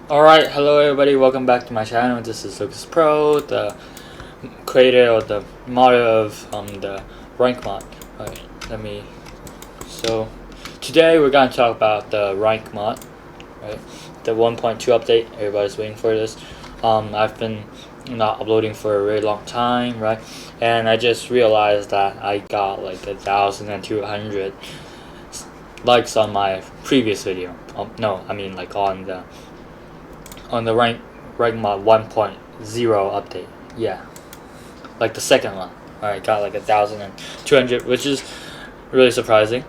Alright, hello everybody, welcome back to my channel. This is Lucas Pro, the creator or the modder of the Reich mod. Alright, so today we're going to talk about the Reich mod, right? The 1.2 update, everybody's waiting for this. I've been not uploading for a really long time, right? And I just realized that I got like 1,200 likes on my previous video. No, I mean like on the Reich mod 1.0 update. Yeah, like the second one. Alright, got like 1,200, which is really surprising.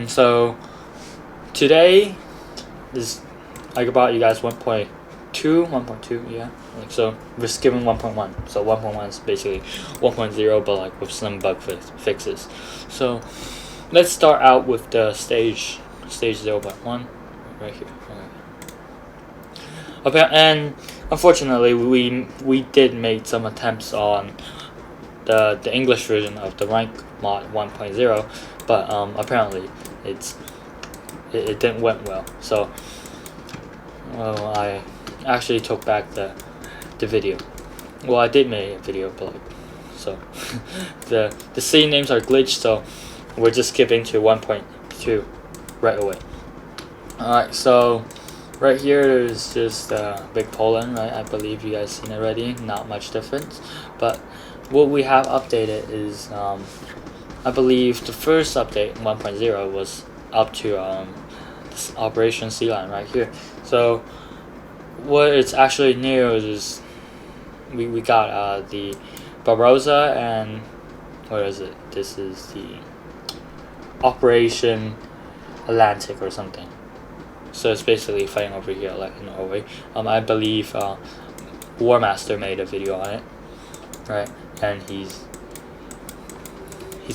So today is I brought you guys 1.2, yeah. Like, so we're skipping 1.1. So 1.1 is basically 1.0, but like with some bug fixes. So let's start out with the stage 0.1 right here. Okay, and unfortunately we did make some attempts on the English version of the Reich mod 1.0, but apparently it didn't went well. So I actually took back the video. Well, I did make a video, but like, so the scene names are glitched, so we're just skipping to 1.2 right away. Alright, so right here is just big Poland, right? I believe you guys seen it already. Not much difference, but what we have updated is I believe the first update 1.0 was up to this Operation Sea Lion right here. So what it's actually new is we got the Barbarossa, and what is it? This is the Operation Atlantic or something. So it's basically fighting over here like in Norway. I believe War Master made a video on it, right? And he's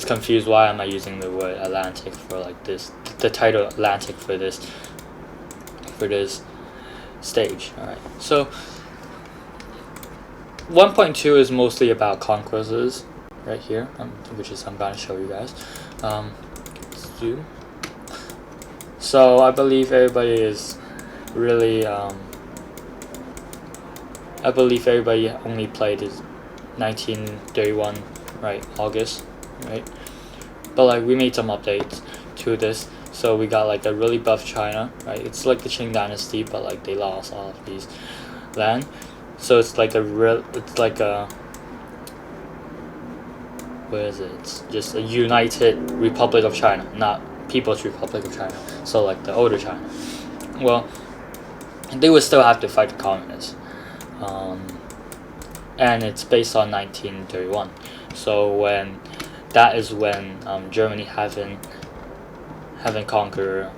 confused why am I using the word Atlantic for like this, the title Atlantic for this stage. Alright, so 1.2 is mostly about conquests right here, which is I'm gonna show you guys. So I believe everybody is really I believe everybody only played is 1931, right? August, right? But like we made some updates to this, so we got like a really buff China, right? It's like the Qing Dynasty, but like they lost all of these land, so it's like what is it? It's just a united Republic of China, not People's Republic of China. So like the older China. Well, they would still have to fight the communists. And it's based on 1931. So that is when Germany having conquered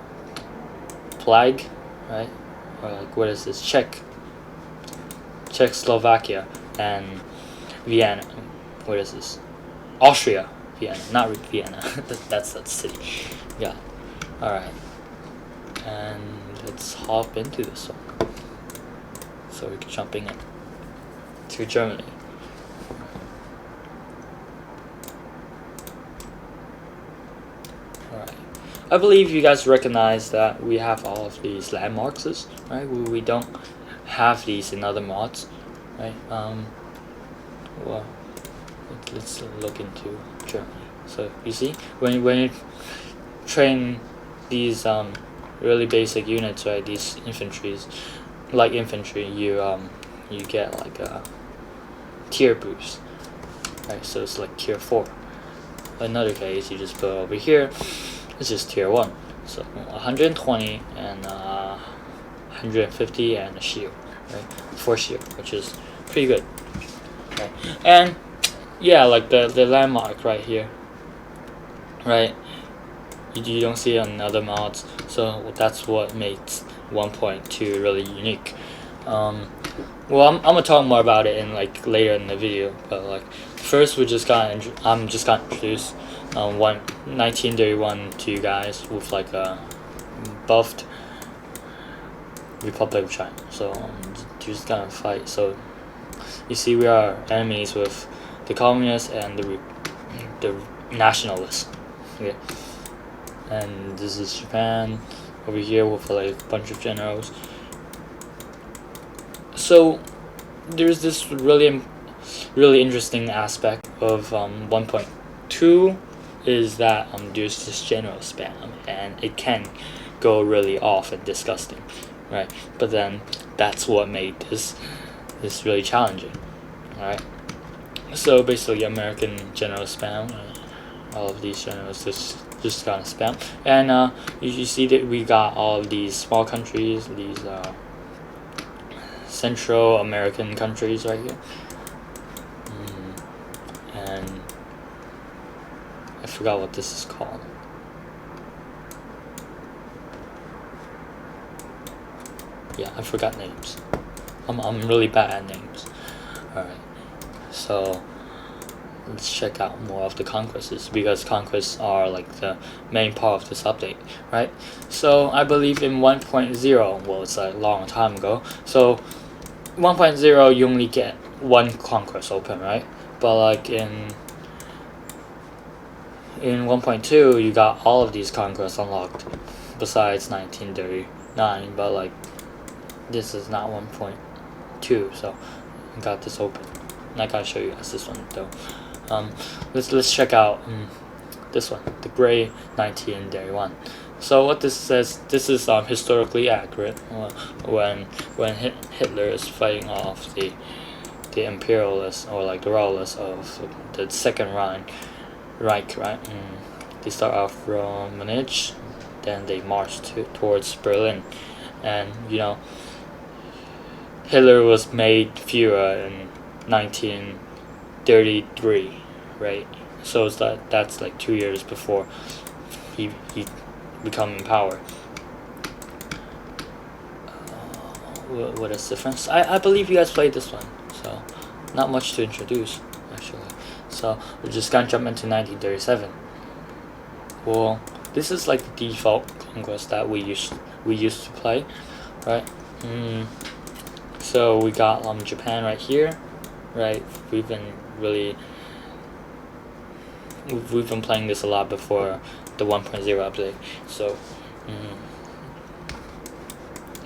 Prague, right? Or like what is this? Czechoslovakia and Vienna. What is this? Austria, Vienna, not Vienna. that's that city. Yeah. Alright. And let's hop into this one. So we're jumping in to Germany. Alright. I believe you guys recognize that we have all of these landmarks, right? We don't have these in other mods, right? Well, let's look into Germany. So you see, when you train these really basic units, right? These infantries, like infantry, you get like a tier boost, right? So it's like tier 4. Another case, you just put over here, it's just tier 1. So 120 and 150 and a shield, right? 4 shield, which is pretty good, right? And yeah, like the landmark right here, right? You don't see it on other mods, so that's what makes 1.2 really unique. Well, I'm gonna talk more about it in like later in the video, but like first I'm just gonna introduce 1931 to you guys with like a buffed Republic of China. So just gonna fight. So you see we are enemies with the communists and the nationalists. Okay. And this is Japan over here with like a bunch of generals. So there's this really interesting aspect of 1.2 is that there's this general spam, and it can go really off and disgusting, right? But then that's what made this really challenging, right? So basically, American general spam, all of these generals just kind of spam, and you see that we got all of these small countries, these Central American countries right here, and I forgot what this is called. Yeah, I forgot names. I'm really bad at names. Alright, so let's check out more of the conquests, because conquests are like the main part of this update, right? So I believe in 1.0, well, it's a long time ago, so 1.0 you only get one conquest open, right? But like in 1.2 you got all of these conquests unlocked besides 1939, but like this is not 1.2, so I got this open, and I gotta show you guys this one though. Let's check out this one, the gray 1931. So what this says, this is historically accurate. When Hitler is fighting off the imperialists, or like the royalists of the Second Reich, right? They start off from Munich, then they march towards Berlin, and you know, Hitler was made Führer in 1933, right? So it's that's like 2 years before he become in power. What is the difference? I believe you guys played this one, so not much to introduce actually. So we're just gonna jump into 1937. Well, this is like the default conquest that we used to play, right? So we got Japan right here, right? We've been playing this a lot before the 1.0 update, so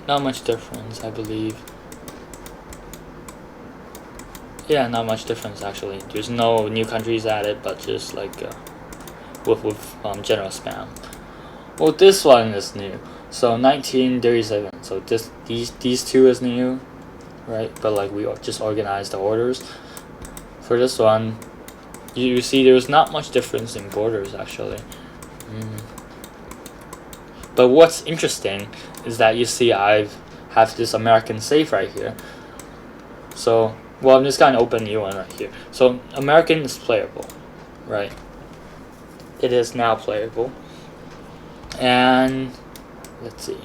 not much difference, I believe. Yeah, not much difference actually. There's no new countries added, but just like with general spam. Well, this one is new. So 1937. So these two is new, right? But like we just organized the orders for this one. You see, there's not much difference in borders actually. But what's interesting is that you see I have this American save right here. So, well, I'm just gonna open a new one right here. So American is playable, right? It is now playable, and let's see.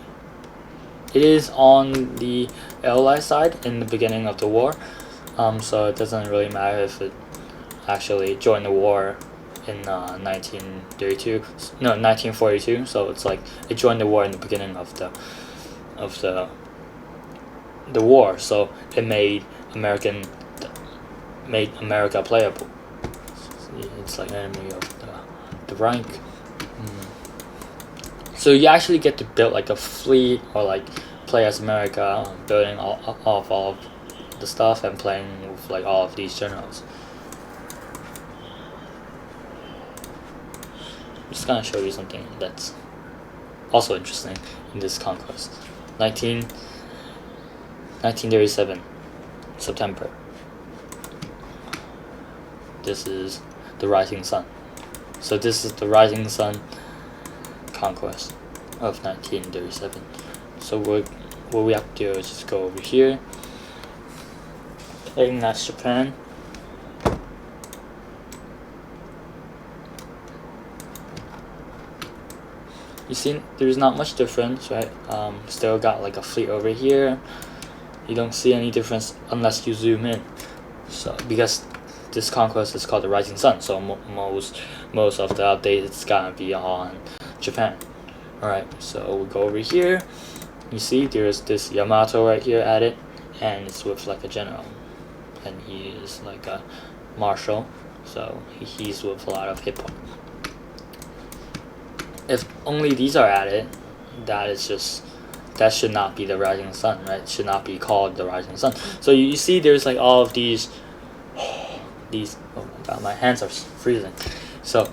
It is on the ally side in the beginning of the war, so it doesn't really matter if it actually joined the war in 1942. So it's like it joined the war in the beginning of the war, so it made America playable. It's like enemy of the Reich. So you actually get to build like a fleet, or like play as America, building all of the stuff and playing with like all of these generals. I'm just gonna show you something that's also interesting in this conquest. 1937 September. This is the rising sun. So this is the rising sun conquest of 1937. So what we have to do is just go over here. I think that's Japan. You see, there's not much difference, right? Still got like a fleet over here. You don't see any difference unless you zoom in. So because this conquest is called the Rising Sun, so most of the updates it's gonna be on Japan. Alright, so we go over here. You see, there's this Yamato right here added, and it's with like a general, and he is like a marshal, so he's with a lot of hit points. If only these are added, that is just that should not be the rising sun, right? It should not be called the rising sun. So you see there's like all of these oh my god, my hands are freezing. So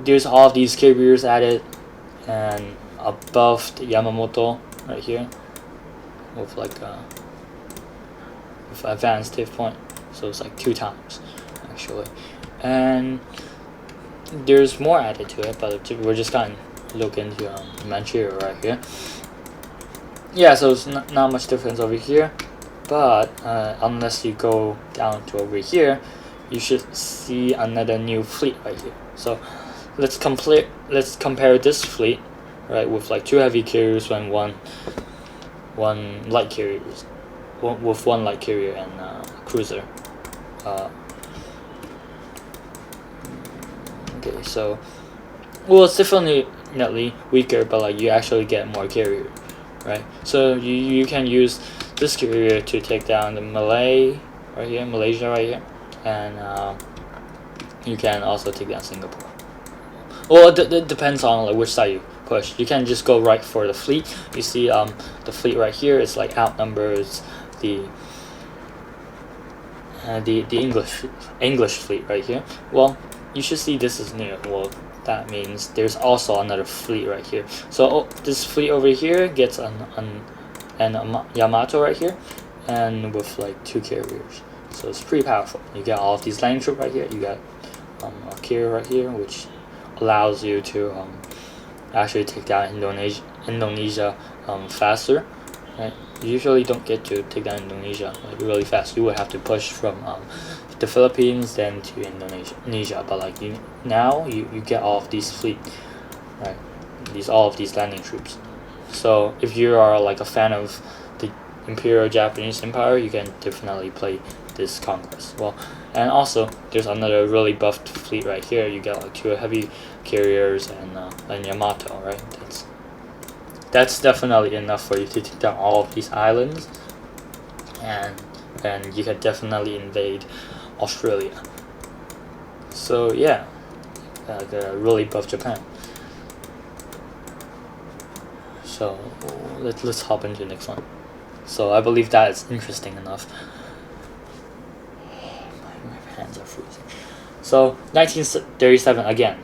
there's all of these carriers added, and above the Yamamoto right here with like with advanced hit point, so it's like 2 times actually. And there's more added to it, but we're just gonna look into Manchuria right here. Yeah, so it's not much difference over here, but unless you go down to over here, you should see another new fleet right here. So let's compare this fleet, right, with like 2 heavy carriers and one light carrier, with 1 light carrier and cruiser. Okay, so well, it's definitely weaker, but like you actually get more carrier, right? So you can use this carrier to take down the Malaysia right here, and you can also take down Singapore. Well, it depends on like which side you push. You can just go right for the fleet. You see the fleet right here is like outnumbers the English fleet right here. Well, you should see this is new. Well, that means there's also another fleet right here. So this fleet over here gets an Yamato right here, and with like 2 carriers. So it's pretty powerful. You get all of these landing troops right here. You got a carrier right here, which allows you to actually take down Indonesia faster. Right? You usually don't get to take down Indonesia like really fast. You would have to push from the Philippines then to Indonesia. But like now you get all of these fleet, right? All of these landing troops. So if you are like a fan of the Imperial Japanese Empire, you can definitely play this Conquest. Well, and also there's another really buffed fleet right here. You get like 2 heavy carriers and Yamato, right? That's definitely enough for you to take down all of these islands, and you can definitely invade Australia. So yeah, the really buff Japan. So let's hop into the next one. So I believe that is interesting enough. My hands are freezing. So 1937 again,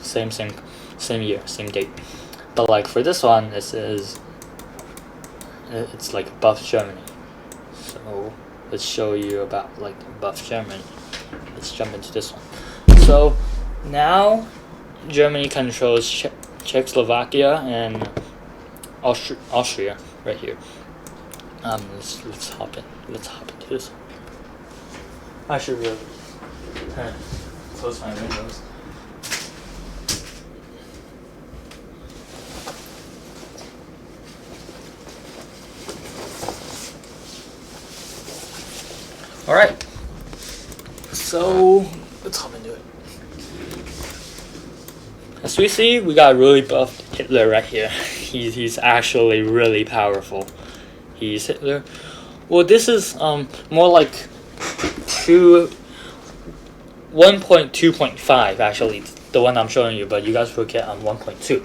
same year, same date. But like for this one, it's like buff Germany. So let's show you about like buff Germany. Let's jump into this one. So now Germany controls Czechoslovakia and Austria right here. Let's hop into this one. I should really close my windows. Alright, so let's hop into it. As we see, we got really buffed Hitler right here. He's actually really powerful. He's Hitler. Well, this is more like 1.2.5 actually, the one I'm showing you, but you guys will get 1.2.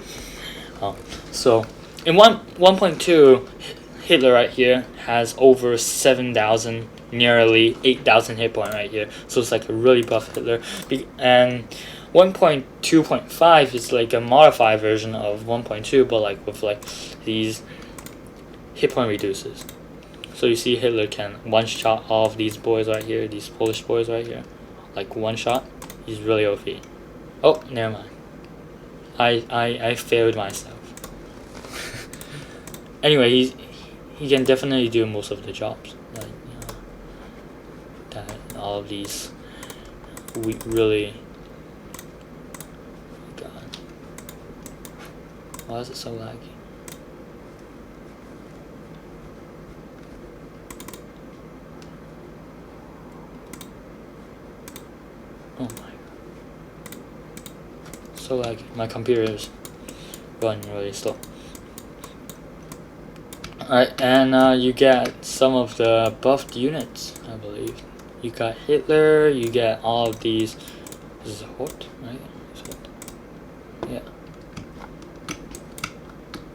So in 1.2, Hitler right here has over 7,000, nearly 8,000 hit point right here. So it's like a really buff Hitler. And 1.2.5 is like a modified version of 1.2, but like with like these hit point reduces. So you see Hitler can one shot all of these boys right here, these Polish boys right here, like one shot. He's really OP. Oh, never mind. I failed myself. Anyway, he can definitely do most of the jobs. Like, that all of these we really. God, why is it so laggy? Oh my god. So laggy. My computer is running really slow. Alright, and you get some of the buffed units, I believe. You got Hitler, you get all of these. This is a Hort, right? Yeah.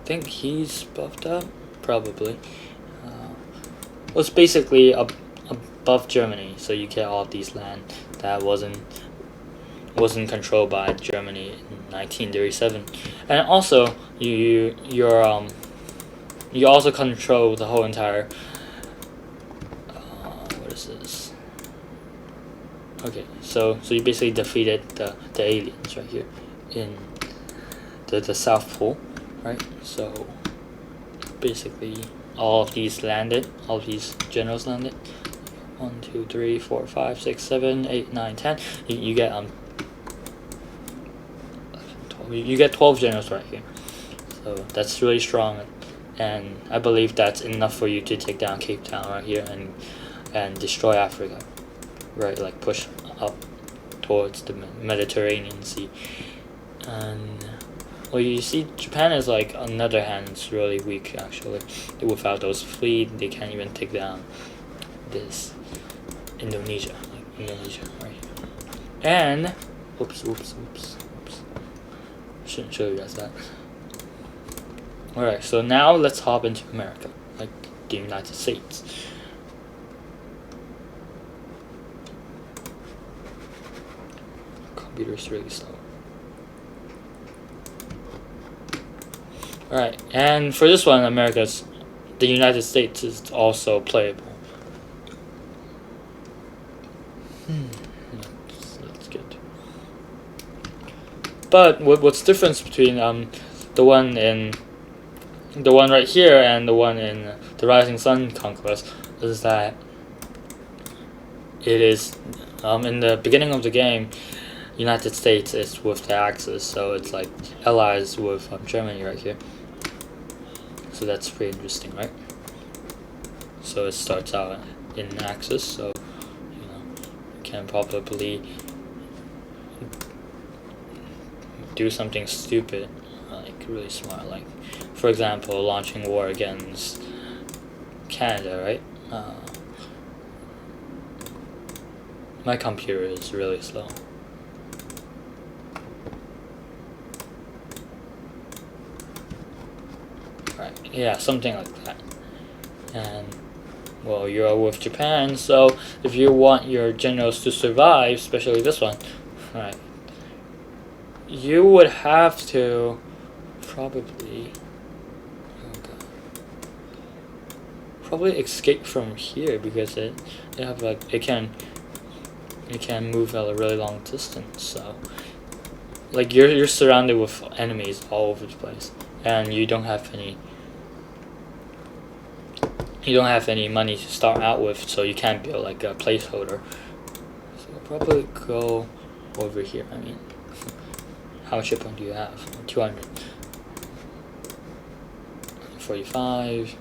think he's buffed up, probably. Well, it's basically above Germany, so you get all these land that wasn't controlled by Germany in 1937, and also you also control the whole entire. What is this? Okay, so you basically defeated the aliens right here in the South Pole, right? So basically all of these generals landed. 1, 2, 3, 4, 5, 6, 7, 8, 9, 10. You get 12 generals right here. So that's really strong, and I believe that's enough for you to take down Cape Town right here and destroy Africa, right? Like push up towards the Mediterranean Sea. And well, you see, Japan is like, on the other hand, it's really weak actually. Without those fleet, they can't even take down this Indonesia, right here. And oops. Shouldn't show you guys that. Alright, so now let's hop into America, like the United States. Computer's really slow. Alright, and for this one, the United States is also playable. That's good. But what's the difference between the one right here and the one in the Rising Sun Conquest is that it is in the beginning of the game, United States is with the Axis, so it's like allies with Germany right here. So that's pretty interesting, right? So it starts out in Axis, so you can probably do something stupid, like really smart, like for example launching war against Canada, right? My computer is really slow. Right, yeah, something like that. And well, you're with Japan, so if you want your generals to survive, especially this one, right, you would have to probably escape from here, because it can move at a really long distance. So like you're surrounded with enemies all over the place, and you don't have any money to start out with, so you can't build like a placeholder. So I'll probably go over here. I mean, how much hit point do you have? 200. 45.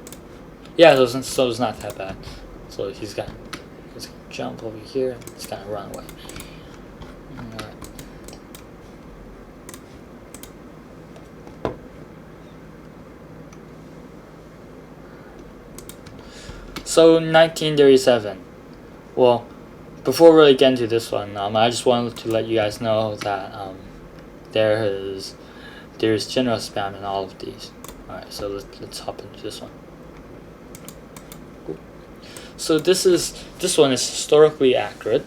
Yeah, so it's not that bad. So he's gonna jump over here and he's gonna run away. Alright. So 1937. Well, before we really get into this one, I just wanted to let you guys know that there's general spam in all of these. Alright, so let's hop into this one. Cool. So this one is historically accurate.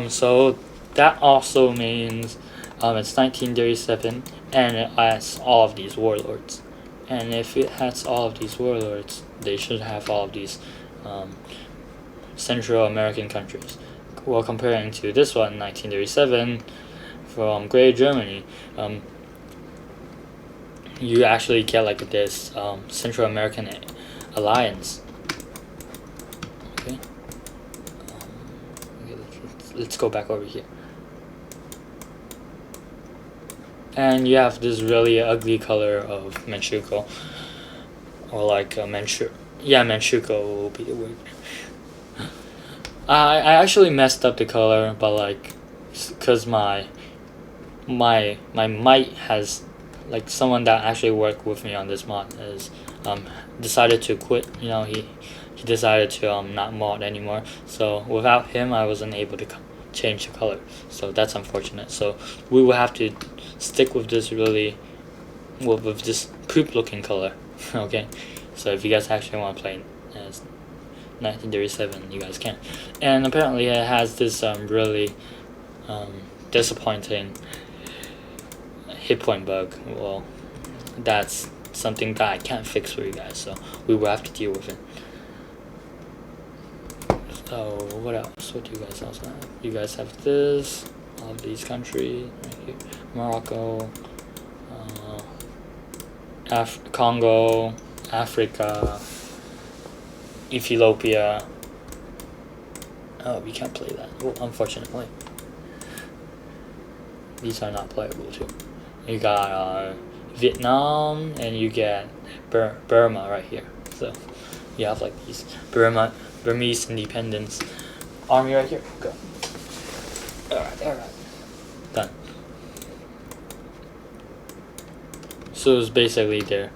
So that also means it's 1937 and it has all of these warlords. And if it has all of these warlords, they should have all of these Central American countries. Well, comparing to this one, 1937, from Great Germany, you actually get like this Central American alliance. Okay, let's go back over here. And you have this really ugly color of Manchukuo, or like Manchukuo will be the word. I actually messed up the color, but like, cause my might has, like, someone that actually worked with me on this mod has decided to quit. You know, he decided to not mod anymore. So without him, I wasn't able to change the color. So that's unfortunate. So we will have to stick with this with this poop looking color. Okay, so if you guys actually want to play as 1937, you guys can. And apparently it has this really disappointing hit point bug. Well, that's something that I can't fix for you guys, so we will have to deal with it. So what else? What do you guys also have? You guys have this, all of these countries right here: Morocco, Congo, Africa, Ethiopia. Oh, we can't play that. Well, unfortunately, these are not playable too. You got Vietnam, and you get Burma right here. So you have like these Burmese Independence Army right here. Go. Alright. Done. So it's basically there.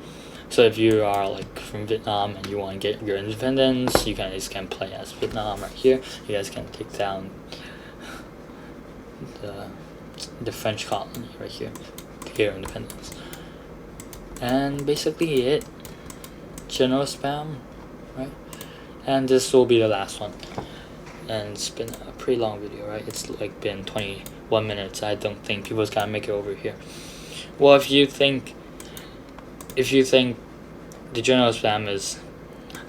So if you are like from Vietnam and you want to get your independence, you guys can play as Vietnam right here. You guys can take down the French colony right here to get your independence. And basically it. General spam, right? And this will be the last one. And it's been a pretty long video, right? It's like been 21 minutes. I don't think people's gonna make it over here. Well, if you think the general spam is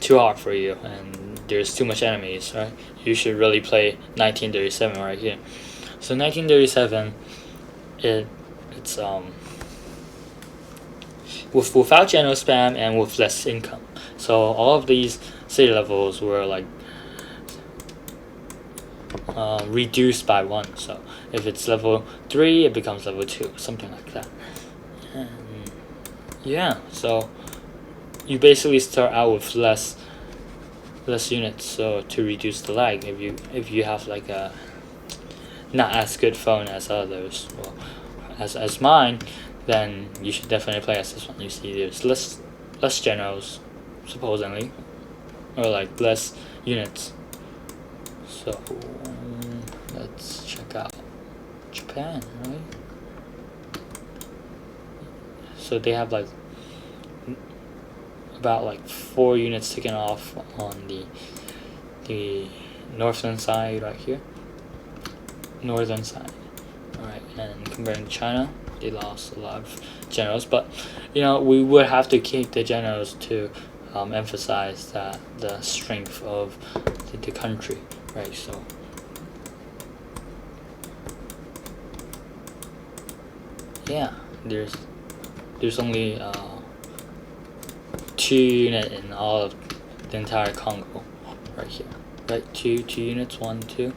too hard for you and there's too much enemies, right? You should really play 1937 right here. So 1937, it's without general spam and with less income. So all of these city levels were like reduced by 1. So if it's level 3, it becomes level 2, something like that. And yeah, so you basically start out with less units, so to reduce the lag. If you have like a not as good phone as others, well, as mine, then you should definitely play as this one. You see, there's less generals, supposedly, or like less units. So let's check out Japan, right? So they have like about like 4 units taken off on the northern side right here. Northern side. Alright, and comparing to China, they lost a lot of generals, but you know, we would have to keep the generals to emphasize that the strength of the country, right? So yeah, there's only 2 units in all of the entire Congo right here, right? Two units, 1, 2.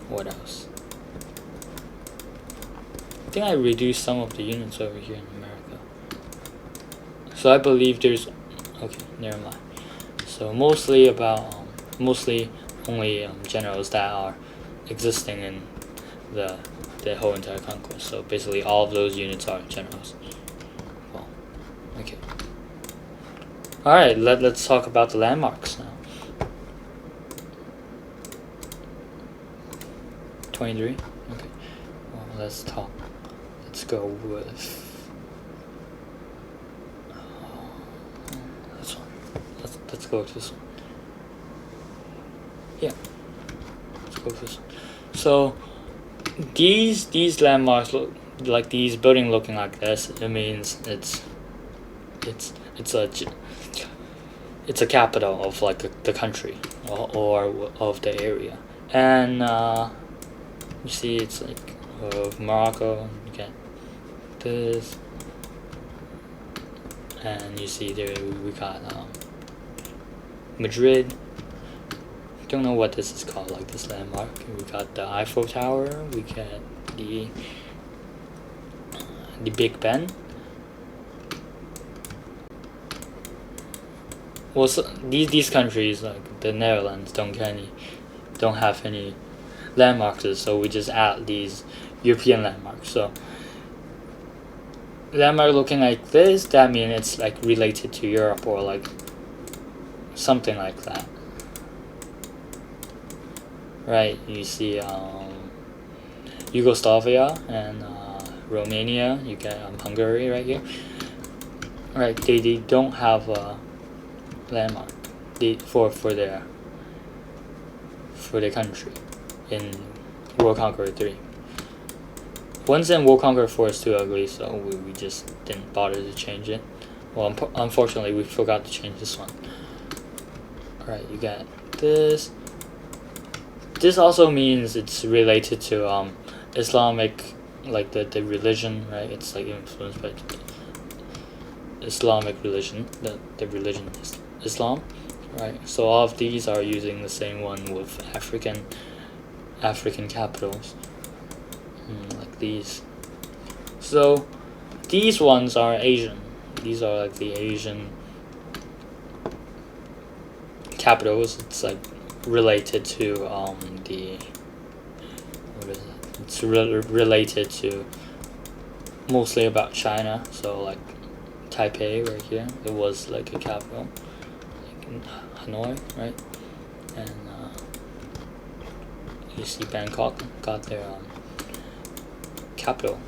What else? I think I reduced some of the units over here in America. So I believe there's, okay, never mind. So mostly only generals that are existing in the whole entire conquest. So basically all of those units are generals. Well, okay. Alright, let's talk about the landmarks now. 23? Okay. Well, let's go with this one. Let's go with this one. Yeah. Let's go with this one. So these landmarks look like these building looking like this. It means it's a capital of like the country or of the area. And you see, it's like of Morocco. You get this, and you see there we got Madrid. Don't know what this is called, like this landmark. We got the Eiffel Tower. We get the Big Ben. Well, so these countries like the Netherlands don't have any landmarks, so we just add these European landmarks. So landmark looking like this, that means it's like related to Europe or like something like that, right? You see Yugoslavia and Romania, you get Hungary right here. Right, they don't have a landmark for their country in World Conqueror 3. Once in World Conqueror 4 is too ugly, so we just didn't bother to change it. Well, unfortunately, we forgot to change this one. Alright, you got this. This also means it's related to Islamic, like the religion, right? It's like influenced by Islamic religion. The religion is Islam, right? So all of these are using the same one with African capitals, like these. So these ones are Asian. These are like the Asian capitals. It's like related to the what is it? It's related to mostly about China. So like Taipei right here, it was like a capital, like in Hanoi, right? And you see Bangkok got their capital.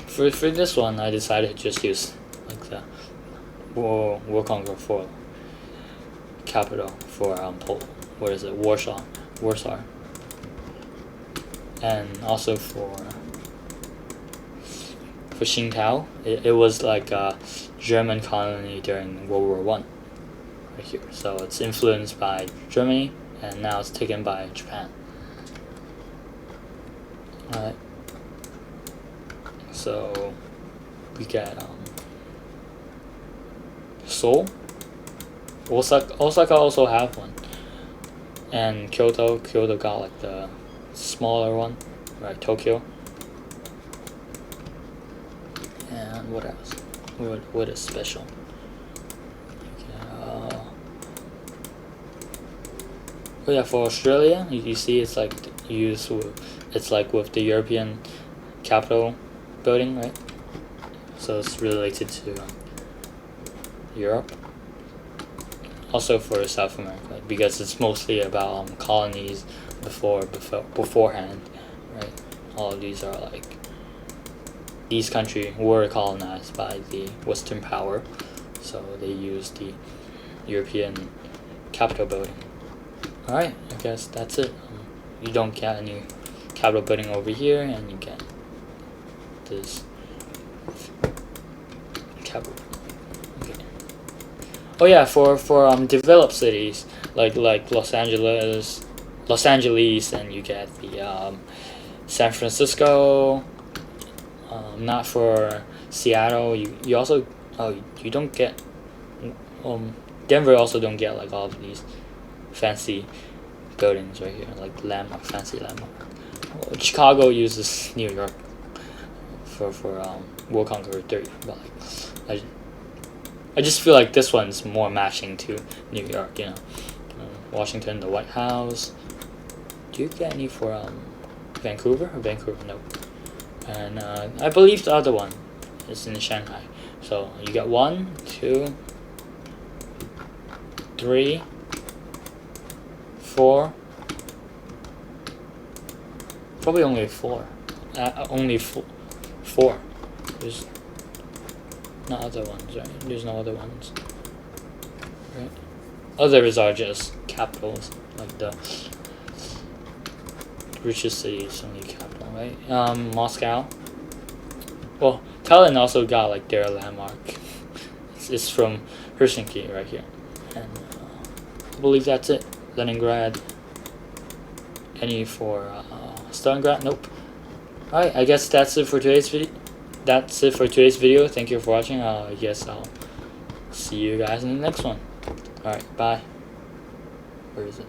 For this one, I decided to just use like the World Conqueror 4 capital for what is it, Warsaw, and also for Qingdao. It was like a German colony during World War I, right here. So it's influenced by Germany, and now it's taken by Japan. Alright. So we got Seoul. Osaka also have one, and Kyoto got like the smaller one, right? Tokyo. And what else? What is special? Oh yeah, for Australia, you see it's like it's like with the European capital building, right? So it's related to Europe. Also for South America, because it's mostly about colonies beforehand, right? All of these are like, these countries were colonized by the Western power, so they used the European capital building. Alright, I guess that's it. You don't get any capital building over here, and you get this capital. Okay. Oh yeah, for developed cities like Los Angeles, and you get the San Francisco. Not for Seattle. You also you don't get Denver also don't get like all of these fancy buildings right here, like fancy landmark. Chicago uses New York for World Conqueror 3, but like I just feel like this one's more matching to New York, you know. Washington, the White House. Do you get any for Vancouver? No. And I believe the other one is in Shanghai. So you got 1, 2, 3, 4. Probably only 4. Only 4. There's no other ones, right? There's no other ones, right? Others are just capitals, like the richest cities only capital, right? Moscow. Well, Tallinn also got like their landmark. It's from Helsinki right here, and I believe that's it. Leningrad. Any for Stalingrad? Nope. Alright, I guess that's it for today's video. Thank you for watching. I guess I'll see you guys in the next one. Alright, bye. Where is it?